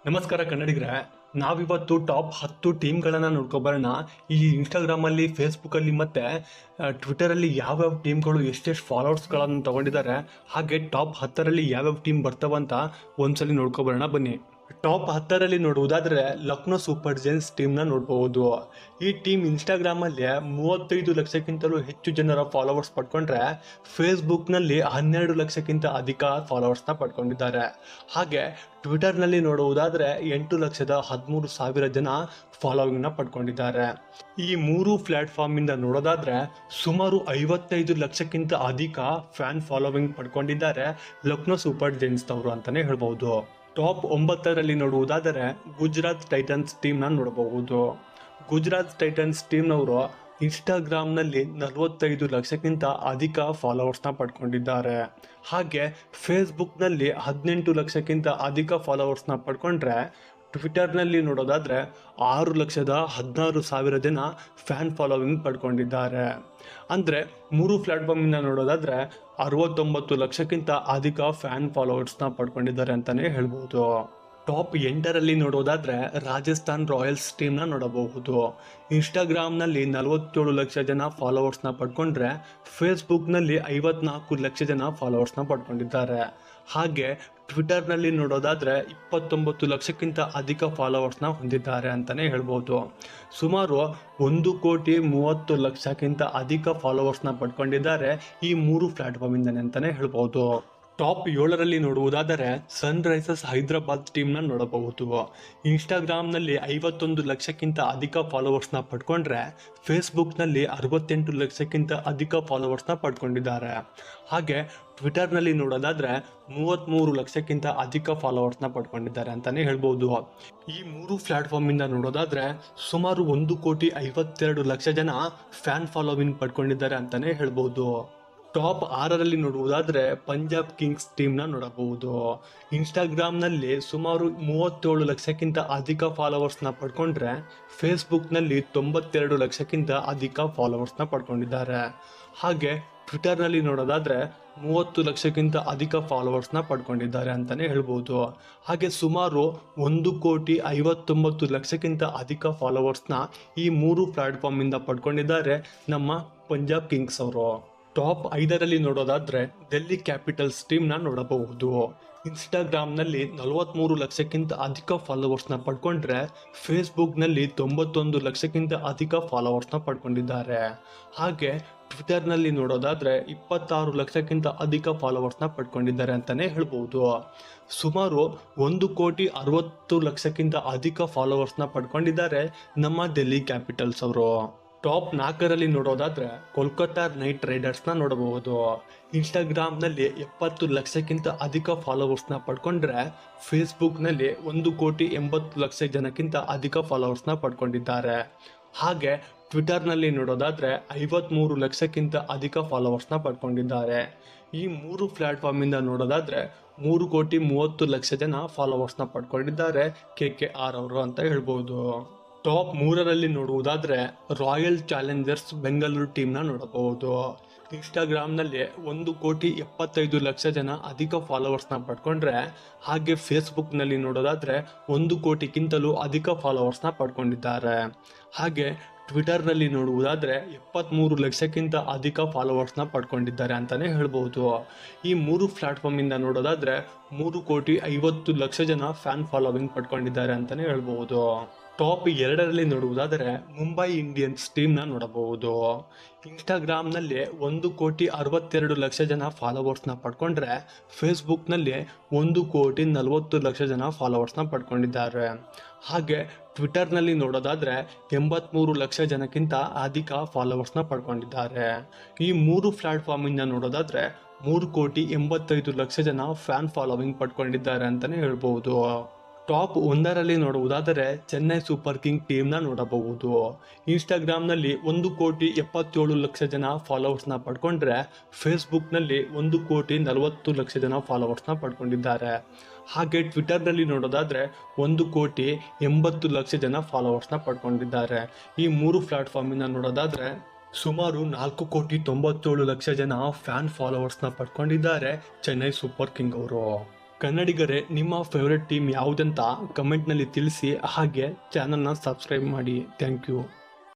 ನಮಸ್ಕಾರ ಕನ್ನಡಿಗರೇ. ನಾವಿವತ್ತು ಟಾಪ್ 10 ಟೀಮ್ಗಳನ್ನು ನೋಡ್ಕೊಬರೋಣ. ಈ ಇನ್ಸ್ಟಾಗ್ರಾಮಲ್ಲಿ, ಫೇಸ್ಬುಕ್ಕಲ್ಲಿ ಮತ್ತು ಟ್ವಿಟರಲ್ಲಿ ಯಾವ್ಯಾವ ಟೀಮ್ಗಳು ಎಷ್ಟೆಷ್ಟು ಫಾಲೋವರ್ಸ್ಗಳನ್ನು ತೊಗೊಂಡಿದ್ದಾರೆ, ಹಾಗೆ ಟಾಪ್ 10ರಲ್ಲಿ ಯಾವ್ಯಾವ ಟೀಮ್ ಬರ್ತಾವಂತ ಒಂದ್ಸಲಿ ನೋಡ್ಕೊಬರೋಣ ಬನ್ನಿ. ಟಾಪ್ 10ರಲ್ಲಿ ನೋಡುವುದಾದರೆ ಲಕ್ನೋ ಸೂಪರ್ ಜೈಂಟ್ಸ್ ಟೀಮ್ನ ನೋಡಬಹುದು. ಈ ಟೀಮ್ ಇನ್ಸ್ಟಾಗ್ರಾಮಲ್ಲಿ 35 ಲಕ್ಷಕ್ಕಿಂತಲೂ ಹೆಚ್ಚು ಜನರ ಫಾಲೋವರ್ಸ್ ಪಡ್ಕೊಂಡ್ರೆ, ಫೇಸ್ಬುಕ್ನಲ್ಲಿ 12 ಲಕ್ಷಕ್ಕಿಂತ ಅಧಿಕ ಫಾಲೋವರ್ಸ್ನ ಪಡ್ಕೊಂಡಿದ್ದಾರೆ. ಹಾಗೆ ಟ್ವಿಟರ್ನಲ್ಲಿ ನೋಡುವುದಾದರೆ 8,13,000 ಜನ ಫಾಲೋವಿಂಗ್ನ ಪಡ್ಕೊಂಡಿದ್ದಾರೆ. ಈ ಮೂರು ಪ್ಲಾಟ್ಫಾರ್ಮಿಂದ ನೋಡೋದಾದರೆ ಸುಮಾರು 55 ಲಕ್ಷಕ್ಕಿಂತ ಅಧಿಕ ಫ್ಯಾನ್ ಫಾಲೋವಿಂಗ್ ಪಡ್ಕೊಂಡಿದ್ದಾರೆ ಲಕ್ನೋ ಸೂಪರ್ ಜೈಂಟ್ಸ್ನವರು ಅಂತಲೇ ಹೇಳ್ಬೋದು. ಟಾಪ್ 9ರಲ್ಲಿ ನೋಡುವುದಾದರೆ ಗುಜರಾತ್ ಟೈಟನ್ಸ್ ಟೀಮ್ನ ನೋಡಬಹುದು. ಗುಜರಾತ್ ಟೈಟನ್ಸ್ ಟೀಮ್ನವರು ಇನ್ಸ್ಟಾಗ್ರಾಮ್ನಲ್ಲಿ 45 ಲಕ್ಷಕ್ಕಿಂತ ಅಧಿಕ ಫಾಲೋವರ್ಸ್ನ ಪಡ್ಕೊಂಡಿದ್ದಾರೆ. ಹಾಗೆ ಫೇಸ್ಬುಕ್ನಲ್ಲಿ 18 ಲಕ್ಷಕ್ಕಿಂತ ಅಧಿಕ ಫಾಲೋವರ್ಸ್ನ ಪಡ್ಕೊಂಡ್ರೆ, ಟ್ವಿಟರ್ನಲ್ಲಿ ನೋಡೋದಾದರೆ 6,16,000 ಜನ ಫ್ಯಾನ್ ಫಾಲೋವಿಂಗ್ ಪಡ್ಕೊಂಡಿದ್ದಾರೆ. ಅಂದರೆ ಮೂರು ಪ್ಲಾಟ್ಫಾರ್ಮಿಂದ ನೋಡೋದಾದರೆ 69 ಲಕ್ಷಕ್ಕಿಂತ ಅಧಿಕ ಫ್ಯಾನ್ ಫಾಲೋವರ್ಸ್ನ ಪಡ್ಕೊಂಡಿದ್ದಾರೆ ಅಂತಲೇ ಹೇಳ್ಬೋದು. ಟಾಪ್ 8ರಲ್ಲಿ ನೋಡೋದಾದರೆ ರಾಜಸ್ಥಾನ್ ರಾಯಲ್ಸ್ ಟೀಮ್ನ ನೋಡಬಹುದು. ಇನ್ಸ್ಟಾಗ್ರಾಮ್ನಲ್ಲಿ 47 ಲಕ್ಷ ಜನ ಫಾಲೋವರ್ಸ್ನ ಪಡ್ಕೊಂಡ್ರೆ, ಫೇಸ್ಬುಕ್ನಲ್ಲಿ 54 ಲಕ್ಷ ಜನ ಫಾಲೋವರ್ಸ್ನ ಪಡ್ಕೊಂಡಿದ್ದಾರೆ. ಹಾಗೆ ಟ್ವಿಟರ್ನಲ್ಲಿ ನೋಡೋದಾದರೆ 29 ಲಕ್ಷಕ್ಕಿಂತ ಅಧಿಕ ಫಾಲೋವರ್ಸ್ನ ಹೊಂದಿದ್ದಾರೆ ಅಂತಲೇ ಹೇಳ್ಬೋದು. ಸುಮಾರು 1,30,30,00,000ಕ್ಕಿಂತ ಅಧಿಕ ಫಾಲೋವರ್ಸ್ನ ಪಡ್ಕೊಂಡಿದ್ದಾರೆ ಈ ಮೂರು ಪ್ಲಾಟ್ಫಾರ್ಮಿಂದನೇ ಅಂತಲೇ ಹೇಳ್ಬೋದು. ಟಾಪ್ 7ರಲ್ಲಿ ನೋಡುವುದಾದರೆ ಸನ್ರೈಸರ್ಸ್ ಹೈದರಾಬಾದ್ ಟೀಮ್ನ ನೋಡಬಹುದು. ಇನ್ಸ್ಟಾಗ್ರಾಮ್ನಲ್ಲಿ 51 ಲಕ್ಷಕ್ಕಿಂತ ಅಧಿಕ ಫಾಲೋವರ್ಸ್ನ ಪಡ್ಕೊಂಡ್ರೆ, ಫೇಸ್ಬುಕ್ನಲ್ಲಿ 68 ಲಕ್ಷಕ್ಕಿಂತ ಅಧಿಕ ಫಾಲೋವರ್ಸ್ನ ಪಡ್ಕೊಂಡಿದ್ದಾರೆ. ಹಾಗೆ ಟ್ವಿಟರ್ನಲ್ಲಿ ನೋಡೋದಾದರೆ 33 ಲಕ್ಷಕ್ಕಿಂತ ಅಧಿಕ ಫಾಲೋವರ್ಸ್ನ ಪಡ್ಕೊಂಡಿದ್ದಾರೆ ಅಂತಲೇ ಹೇಳ್ಬೋದು. ಈ ಮೂರು ಪ್ಲಾಟ್ಫಾರ್ಮಿಂದ ನೋಡೋದಾದರೆ ಸುಮಾರು 1,52,00,000 ಜನ ಫ್ಯಾನ್ ಫಾಲೋವಿಂಗ್ ಪಡ್ಕೊಂಡಿದ್ದಾರೆ ಅಂತಲೇ ಹೇಳ್ಬೋದು. ಟಾಪ್ 6ರಲ್ಲಿ ನೋಡುವುದಾದರೆ ಪಂಜಾಬ್ ಕಿಂಗ್ಸ್ ಟೀಮ್ನ ನೋಡಬಹುದು. ಇನ್ಸ್ಟಾಗ್ರಾಮ್ನಲ್ಲಿ ಸುಮಾರು 37 ಲಕ್ಷಕ್ಕಿಂತ ಅಧಿಕ ಫಾಲೋವರ್ಸ್ನ ಪಡ್ಕೊಂಡ್ರೆ, ಫೇಸ್ಬುಕ್ನಲ್ಲಿ 92 ಲಕ್ಷಕ್ಕಿಂತ ಅಧಿಕ ಫಾಲೋವರ್ಸ್ನ ಪಡ್ಕೊಂಡಿದ್ದಾರೆ. ಹಾಗೆ ಟ್ವಿಟರ್ನಲ್ಲಿ ನೋಡೋದಾದರೆ 30 ಲಕ್ಷಕ್ಕಿಂತ ಅಧಿಕ ಫಾಲೋವರ್ಸ್ನ ಪಡ್ಕೊಂಡಿದ್ದಾರೆ ಅಂತಲೇ ಹೇಳ್ಬೋದು. ಹಾಗೆ ಸುಮಾರು 1,59,00,000ಕ್ಕಿಂತ ಅಧಿಕ ಫಾಲೋವರ್ಸ್ನ ಈ ಮೂರು ಪ್ಲಾಟ್ಫಾರ್ಮಿಂದ ಪಡ್ಕೊಂಡಿದ್ದಾರೆ ನಮ್ಮ ಪಂಜಾಬ್ ಕಿಂಗ್ಸ್ ಅವರು. ಟಾಪ್ 5ರಲ್ಲಿ ನೋಡೋದಾದರೆ ಡೆಲ್ಲಿ ಕ್ಯಾಪಿಟಲ್ಸ್ ಟೀಮ್ನ ನೋಡಬಹುದು. ಇನ್ಸ್ಟಾಗ್ರಾಮ್ನಲ್ಲಿ 43 ಲಕ್ಷಕ್ಕಿಂತ ಅಧಿಕ ಫಾಲೋವರ್ಸ್ನ ಪಡ್ಕೊಂಡ್ರೆ, ಫೇಸ್ಬುಕ್ನಲ್ಲಿ 91 ಲಕ್ಷಕ್ಕಿಂತ ಅಧಿಕ ಫಾಲೋವರ್ಸ್ನ ಪಡ್ಕೊಂಡಿದ್ದಾರೆ. ಹಾಗೆ ಟ್ವಿಟರ್ನಲ್ಲಿ ನೋಡೋದಾದರೆ 26 ಲಕ್ಷಕ್ಕಿಂತ ಅಧಿಕ ಫಾಲೋವರ್ಸ್ನ ಪಡ್ಕೊಂಡಿದ್ದಾರೆ ಅಂತಲೇ ಹೇಳ್ಬೋದು. ಸುಮಾರು 1,60,00,000ಕ್ಕಿಂತ ಅಧಿಕ ಫಾಲೋವರ್ಸ್ನ ಪಡ್ಕೊಂಡಿದ್ದಾರೆ ನಮ್ಮ ಡೆಲ್ಲಿ ಕ್ಯಾಪಿಟಲ್ಸ್ ಅವರು. ಟಾಪ್ 4ರಲ್ಲಿ ನೋಡೋದಾದರೆ ಕೋಲ್ಕತ್ತಾ ನೈಟ್ ರೈಡರ್ಸ್ನ ನೋಡಬಹುದು. ಇನ್ಸ್ಟಾಗ್ರಾಮ್ನಲ್ಲಿ 70 ಲಕ್ಷಕ್ಕಿಂತ ಅಧಿಕ ಫಾಲೋವರ್ಸ್ನ ಪಡ್ಕೊಂಡ್ರೆ, ಫೇಸ್ಬುಕ್ನಲ್ಲಿ 1,80,00,000 ಜನಕ್ಕಿಂತ ಅಧಿಕ ಫಾಲೋವರ್ಸ್ನ ಪಡ್ಕೊಂಡಿದ್ದಾರೆ. ಹಾಗೆ ಟ್ವಿಟರ್ನಲ್ಲಿ ನೋಡೋದಾದರೆ 53 ಲಕ್ಷಕ್ಕಿಂತ ಅಧಿಕ ಫಾಲೋವರ್ಸ್ನ ಪಡ್ಕೊಂಡಿದ್ದಾರೆ. ಈ ಮೂರು ಪ್ಲಾಟ್ಫಾರ್ಮಿಂದ ನೋಡೋದಾದರೆ 3,30,00,000 ಜನ ಫಾಲೋವರ್ಸ್ನ ಪಡ್ಕೊಂಡಿದ್ದಾರೆ KKR ಅವರು ಅಂತ ಹೇಳ್ಬೋದು. ಟಾಪ್ 3ರಲ್ಲಿ ನೋಡುವುದಾದರೆ ರಾಯಲ್ ಚಾಲೆಂಜರ್ಸ್ ಬೆಂಗಳೂರು ಟೀಮ್ನ ನೋಡಬಹುದು. ಇನ್ಸ್ಟಾಗ್ರಾಮ್ನಲ್ಲಿ 1,75,00,000 ಜನ ಅಧಿಕ ಫಾಲೋವರ್ಸ್ನ ಪಡ್ಕೊಂಡ್ರೆ, ಹಾಗೆ ಫೇಸ್ಬುಕ್ನಲ್ಲಿ ನೋಡೋದಾದರೆ 1 ಕೋಟಿಗಿಂತಲೂ ಅಧಿಕ ಫಾಲೋವರ್ಸ್ನ ಪಡ್ಕೊಂಡಿದ್ದಾರೆ. ಹಾಗೆ ಟ್ವಿಟರ್ನಲ್ಲಿ ನೋಡುವುದಾದರೆ 73 ಲಕ್ಷಕ್ಕಿಂತ ಅಧಿಕ ಫಾಲೋವರ್ಸ್ನ ಪಡ್ಕೊಂಡಿದ್ದಾರೆ ಅಂತಲೇ ಹೇಳ್ಬೋದು. ಈ ಮೂರು ಪ್ಲಾಟ್ಫಾರ್ಮಿಂದ ನೋಡೋದಾದರೆ 3,50,00,000 ಜನ ಫ್ಯಾನ್ ಫಾಲೋವಿಂಗ್ ಪಡ್ಕೊಂಡಿದ್ದಾರೆ ಅಂತಲೇ ಹೇಳ್ಬೋದು. ಟಾಪ್ 2ರಲ್ಲಿ ನೋಡುವುದಾದರೆ ಮುಂಬೈ ಇಂಡಿಯನ್ಸ್ ಟೀಮ್ನ ನೋಡಬಹುದು. ಇನ್ಸ್ಟಾಗ್ರಾಮ್ನಲ್ಲಿ 1,62,00,000 ಜನ ಫಾಲೋವರ್ಸ್ನ ಪಡ್ಕೊಂಡ್ರೆ, ಫೇಸ್ಬುಕ್ನಲ್ಲಿ 1,40,00,000 ಜನ ಫಾಲೋವರ್ಸ್ನ ಪಡ್ಕೊಂಡಿದ್ದಾರೆ. ಹಾಗೆ ಟ್ವಿಟರ್ನಲ್ಲಿ ನೋಡೋದಾದರೆ 83 ಲಕ್ಷ ಜನಕ್ಕಿಂತ ಅಧಿಕ ಫಾಲೋವರ್ಸ್ನ ಪಡ್ಕೊಂಡಿದ್ದಾರೆ. ಈ ಮೂರು ಪ್ಲಾಟ್ಫಾರ್ಮಿಂದ ನೋಡೋದಾದರೆ 3,85,00,000 ಜನ ಫ್ಯಾನ್ ಫಾಲೋವಿಂಗ್ ಪಡ್ಕೊಂಡಿದ್ದಾರೆ ಅಂತಲೇ ಹೇಳ್ಬೋದು. ಟಾಪ್ 1ರಲ್ಲಿ ನೋಡುವುದಾದರೆ ಚೆನ್ನೈ ಸೂಪರ್ ಕಿಂಗ್ ಟೀಮ್ನ ನೋಡಬಹುದು. ಇನ್ಸ್ಟಾಗ್ರಾಮ್ನಲ್ಲಿ 1,77,00,000 ಜನ ಫಾಲೋವರ್ಸ್ನ ಪಡ್ಕೊಂಡ್ರೆ, ಫೇಸ್ಬುಕ್ನಲ್ಲಿ 1,40,00,000 ಜನ ಫಾಲೋವರ್ಸ್ನ ಪಡ್ಕೊಂಡಿದ್ದಾರೆ. ಹಾಗೆ ಟ್ವಿಟರ್ನಲ್ಲಿ ನೋಡೋದಾದರೆ 1,80,00,000 ಜನ ಫಾಲೋವರ್ಸ್ನ ಪಡ್ಕೊಂಡಿದ್ದಾರೆ. ಈ ಮೂರು ಪ್ಲಾಟ್ಫಾರ್ಮಿಂದ ನೋಡೋದಾದರೆ ಸುಮಾರು 4,97,00,000 ಜನ ಫ್ಯಾನ್ ಫಾಲೋವರ್ಸ್ನ ಪಡ್ಕೊಂಡಿದ್ದಾರೆ ಚೆನ್ನೈ ಸೂಪರ್ ಕಿಂಗ್ ಅವರು. ಕನ್ನಡಿಗರೇ, ನಿಮ್ಮ ಫೇವ್ರೆಟ್ ಟೀಮ್ ಯಾವುದಂತ ಕಮೆಂಟ್ನಲ್ಲಿ ತಿಳಿಸಿ. ಹಾಗೆ ಚಾನಲ್ನ ಸಬ್ಸ್ಕ್ರೈಬ್ ಮಾಡಿ. Thank you.